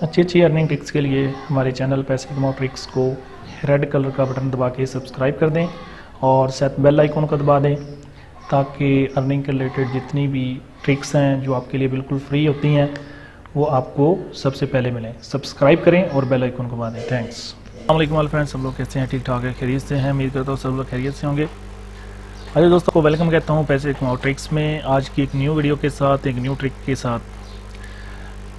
अच्छी अच्छी earning tricks के लिए हमारे चैनल पैसे कमाओ ट्रिक्स को रेड कलर का बटन दबा के सब्सक्राइब कर दें और साथ बेल आइकन को दबा दें ताकि अर्निंग के रिलेटेड जितनी भी ट्रिक्स हैं जो आपके लिए बिल्कुल फ्री होती हैं वो आपको सबसे पहले मिलें। सब्सक्राइब करें और बेल आइकन को दबा दें। थैंक्स। अस्सलाम वालेकुम ऑल फ्रेंड्स, सब लोग कैसे हैं? ठीक ठाक है, खैरियत से हैं? उम्मीद करता हूँ सब लोग खैरियत से होंगे। अरे दोस्तों को वेलकम कहता हूँ पैसे कमाओ ट्रिक्स में, आज की एक न्यू वीडियो के साथ, एक न्यू ट्रिक के साथ।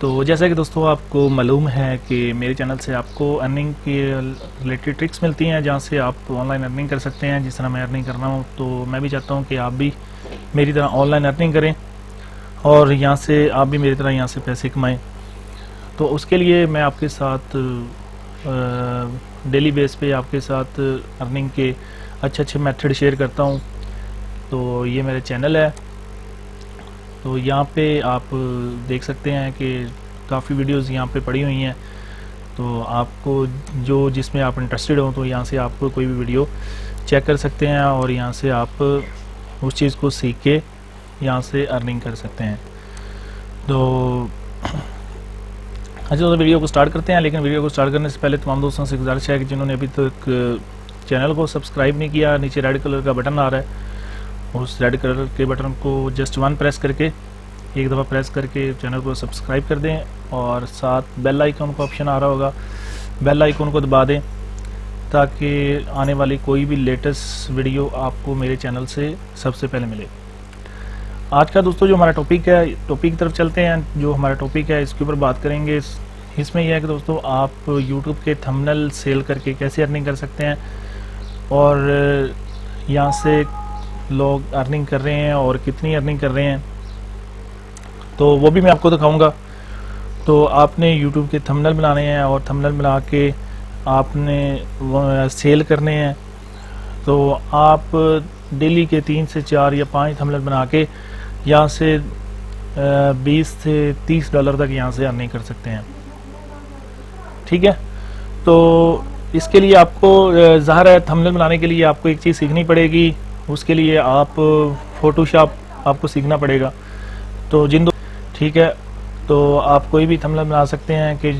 तो जैसा कि दोस्तों आपको मालूम है कि मेरे चैनल से आपको अर्निंग के रिलेटेड ट्रिक्स मिलती हैं जहाँ से आप ऑनलाइन अर्निंग कर सकते हैं। जिस तरह मैं अर्निंग कर रहा हूँ तो मैं भी चाहता हूँ कि आप भी मेरी तरह ऑनलाइन अर्निंग करें और यहाँ से आप भी मेरी तरह यहाँ से पैसे कमाएं। तो उसके लिए मैं आपके साथ डेली बेस पे आपके साथ अर्निंग के अच्छे अच्छे मेथड शेयर करता हूँ। तो ये मेरा चैनल है, तो यहाँ पे आप देख सकते हैं कि काफ़ी वीडियोस यहाँ पे पड़ी हुई हैं। तो आपको जो जिसमें आप इंटरेस्टेड हो तो यहाँ से आप कोई भी वीडियो चेक कर सकते हैं और यहाँ से आप उस चीज़ को सीख के यहाँ से अर्निंग कर सकते हैं। तो अच्छा, तो वीडियो को स्टार्ट करते हैं। लेकिन वीडियो को स्टार्ट करने से पहले तमाम दोस्तों से गुजारिश है कि जिन्होंने अभी तक चैनल को सब्सक्राइब नहीं किया, नीचे रेड कलर का बटन आ रहा है, उस रेड कलर के बटन को जस्ट वन प्रेस करके, एक दफ़ा प्रेस करके चैनल को सब्सक्राइब कर दें और साथ बेल आइकन का ऑप्शन आ रहा होगा, बेल आइकन को दबा दें ताकि आने वाली कोई भी लेटेस्ट वीडियो आपको मेरे चैनल से सबसे पहले मिले। आज का दोस्तों जो हमारा टॉपिक है, टॉपिक की तरफ चलते हैं। जो हमारा टॉपिक है इसके ऊपर बात करेंगे। इसमें यह है कि दोस्तों आप यूट्यूब के थंबनेल सेल करके कैसे अर्निंग कर सकते हैं और यहाँ से लोग अर्निंग कर रहे हैं और कितनी अर्निंग कर रहे हैं, तो वो भी मैं आपको दिखाऊंगा। तो आपने यूट्यूब के थंबनेल बनाने हैं और थंबनेल बना के आपने सेल करने हैं। तो आप डेली के 3 से 4 या 5 थंबनेल बना के यहाँ से 20 से 30 डॉलर तक यहाँ से अर्निंग कर सकते हैं। ठीक है, तो इसके लिए आपको ज़ाहिर है थंबनेल बनाने के लिए आपको एक चीज़ सीखनी पड़ेगी। उसके लिए आप फोटोशॉप आपको सीखना पड़ेगा। तो ठीक है, तो आप कोई भी थंबनेल बना सकते हैं कि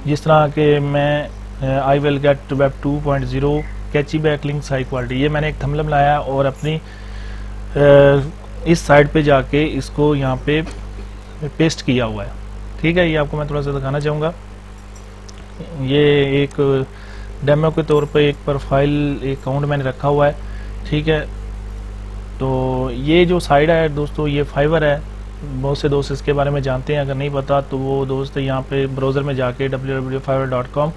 जिस तरह के मैं I will get web 2.0 catchy back links high quality, ये मैंने एक थंबनेल बनाया और अपनी इस साइड पे जाके इसको यहाँ पे पेस्ट किया हुआ है। ठीक है, ये आपको मैं थोड़ा सा दिखाना चाहूँगा। ये एक डेमो के तौर पे एक प्रोफाइल अकाउंट मैंने रखा हुआ है। ठीक है, तो ये जो साइड है दोस्तों ये फाइवर है। बहुत से दोस्त इसके बारे में जानते हैं, अगर नहीं पता तो वो दोस्त यहाँ पे ब्राउज़र में जाके www.fiverr.com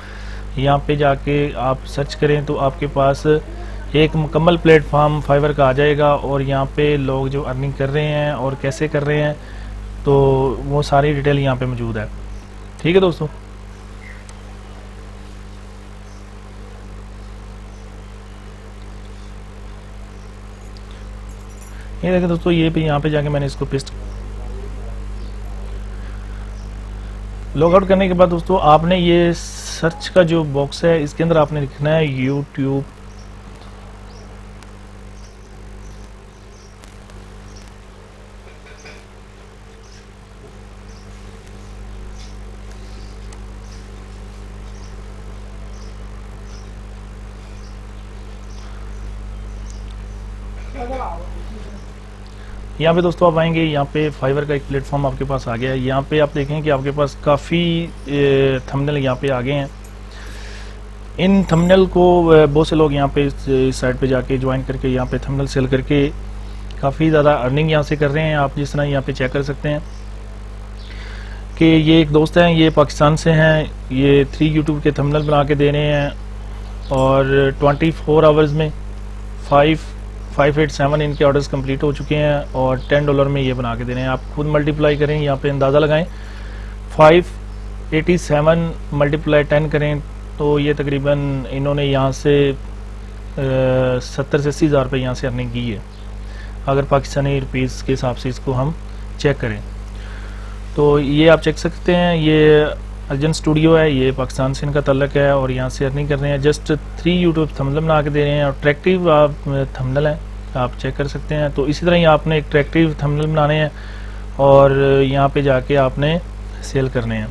यहाँ पे जाके आप सर्च करें तो आपके पास एक मुकम्मल प्लेटफॉर्म फाइवर का आ जाएगा और यहाँ पे लोग जो अर्निंग कर रहे हैं और कैसे कर रहे हैं तो वो सारी डिटेल यहाँ पे मौजूद है। ठीक है दोस्तों, ये देखिए दोस्तों, ये भी यहाँ पे जाके मैंने इसको पेस्ट लॉग आउट करने के बाद दोस्तों आपने ये सर्च का जो बॉक्स है इसके अंदर आपने लिखना है यूट्यूब यहाँ पे दोस्तों आप आएंगे, यहाँ पे फाइवर का एक प्लेटफॉर्म आपके पास आ गया है। यहाँ पे आप देखें कि आपके पास काफ़ी थंबनेल यहाँ पे आ गए हैं। इन थंबनेल को बहुत से लोग यहाँ पे इस साइड पे जाके ज्वाइन करके यहाँ पे थंबनेल सेल करके काफ़ी ज़्यादा अर्निंग यहाँ से कर रहे हैं। आप जिस तरह यहाँ पे चेक कर सकते हैं कि ये एक दोस्त हैं, ये पाकिस्तान से हैं, ये 3 यूट्यूब के थंबनेल बना के दे रहे हैं और 24 आवर्स में 587 इनके ऑर्डर्स कंप्लीट हो चुके हैं और $10 में ये बना के दे रहे हैं। आप खुद मल्टीप्लाई करें, यहाँ पे अंदाज़ा लगाएं, 587 मल्टीप्लाई 10 करें तो ये तकरीबन इन्होंने यहाँ से 70 से 80 हज़ार रुपये यहाँ से अर्निंग की है अगर पाकिस्तानी रुपीज़ के हिसाब से इसको हम चेक करें। तो ये आप चेक सकते हैं, ये अर्जन स्टूडियो है, ये पाकिस्तान से इनका तल्लक है और यहाँ से अर्निंग कर रहे हैं। जस्ट 3 यूट्यूब थंबनेल बना के दे रहे हैं और अट्रैक्टिव आप थंबनेल हैं, आप चेक कर सकते हैं। तो इसी तरह ही आपने एक अट्रैक्टिव थंबनेल बनाने हैं और यहाँ पे जाके आपने सेल करने हैं।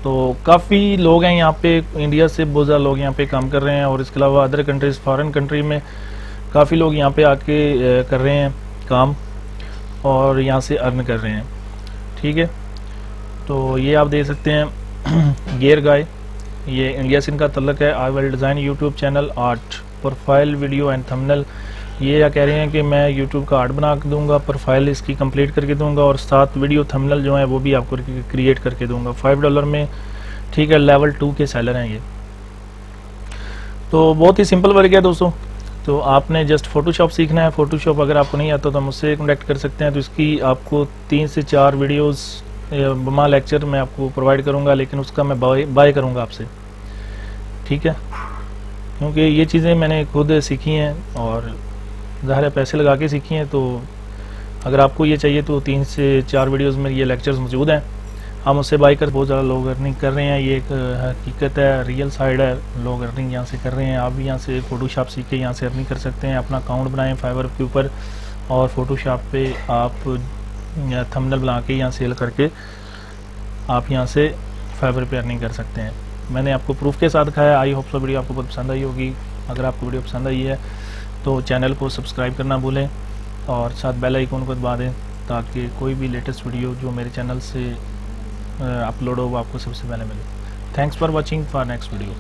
तो काफ़ी लोग हैं यहाँ पे, इंडिया से बहुत ज़्यादा लोग यहाँ पे काम कर रहे हैं, और इसके अलावा अदर कंट्रीज़, फॉरेन कंट्री में काफ़ी लोग यहाँ पे आके कर रहे हैं काम, और यहाँ से अर्न कर रहे हैं। ठीक है, तो ये आप देख सकते हैं गियर गाय, ये इंडिया से इनका तल्लक है। I will design YouTube channel art, profile video and thumbnail. ये या कह रहे हैं कि मैं यूट्यूब का आर्ट बना के दूंगा, प्रोफाइल इसकी कंप्लीट करके दूंगा, और साथ वीडियो थंबनेल जो है वो भी आपको क्रिएट करके दूंगा $5 में। ठीक है, लेवल 2 के सेलर हैं ये। तो बहुत ही सिंपल वर्क है दोस्तों। तो आपने जस्ट फोटोशॉप सीखना है। फोटोशॉप अगर आपको नहीं आता तो मुझसे कॉन्टैक्ट कर सकते हैं। तो इसकी आपको 3 से 4 वीडियोस बमा लेक्चर मैं आपको प्रोवाइड करूंगा, लेकिन उसका मैं बाय करूंगा आपसे। ठीक है, क्योंकि ये चीज़ें मैंने खुद सीखी हैं और ज़ाहिर है पैसे लगा के सीखी हैं। तो अगर आपको ये चाहिए तो 3 से 4 वीडियोस में ये लेक्चर्स मौजूद हैं। हम उससे बाई कर, बहुत ज़्यादा लोग अर्निंग कर रहे हैं। ये एक हकीकत है, रियल साइड है, लोग अर्निंग यहाँ से कर रहे हैं। आप भी यहाँ से फोटोशॉप सीख के यहाँ से अर्निंग कर सकते हैं। अपना अकाउंट बनाएं फाइवर के ऊपर, और फोटोशॉप पे आप थंबनेल बना के यहाँ सेल करके आप यहाँ से फाइवर पे अर्निंग कर सकते हैं। मैंने आपको प्रूफ के साथ दिखाया। आई होप सो वीडियो आपको बहुत पसंद आई होगी। अगर आपको वीडियो पसंद आई है तो चैनल को सब्सक्राइब करना भूलें, और साथ बेल आइकन को दबा दें, ताकि कोई भी लेटेस्ट वीडियो जो मेरे चैनल से अपलोड हो वो आपको सबसे पहले मिले। Thanks for watching for next video.